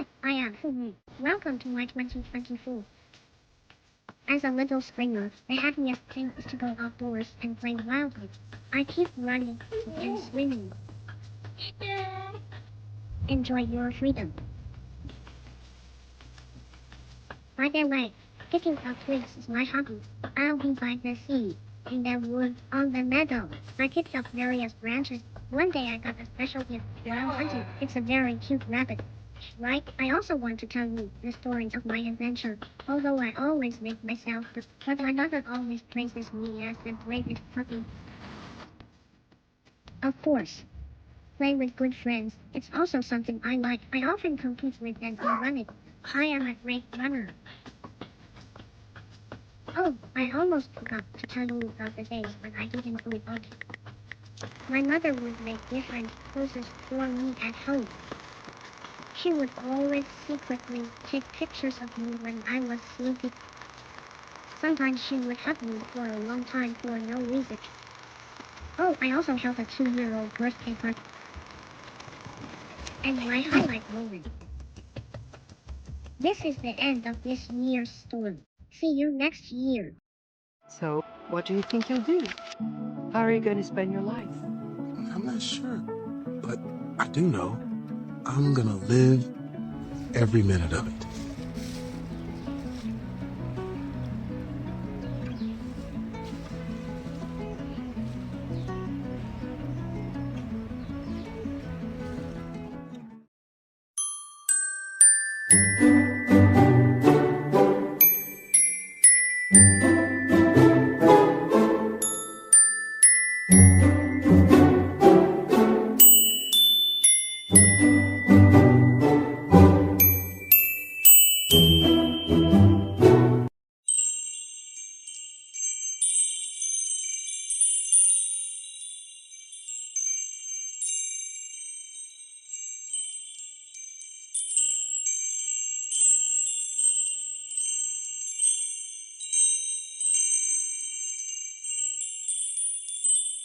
Hi, I am Fumi. Welcome to my 2024. As a little springer, the happiest thing is to go outdoors and play wildly. I keep running and swimming. Enjoy your freedom. By the way, picking up twigs is my hobby. I'll be by the sea, in the woods, on the meadow. I picked up various branches. One day I got a special gift while hunting. It's a very cute rabbit. Right, I also want to tell you the stories of my adventure, although I always make myself but my mother always praises me as the bravest puppy. Of course, play with good friends. It's also something I like. I often compete with them in running. I am a great runner. Oh, I almost forgot to tell you about the days when I didn't do it all. My mother would make different poses for me at home. She would always secretly take pictures of me when I was sleeping. Sometimes she would hug me for a long time for no reason. Oh, I also held a 2-year-old birthday party. And my highlight moment. This is the end of this year's story. See you next year. So, what do you think you'll do? How are you going to spend your life? I'm not sure, but I do know I'm gonna live every minute of it.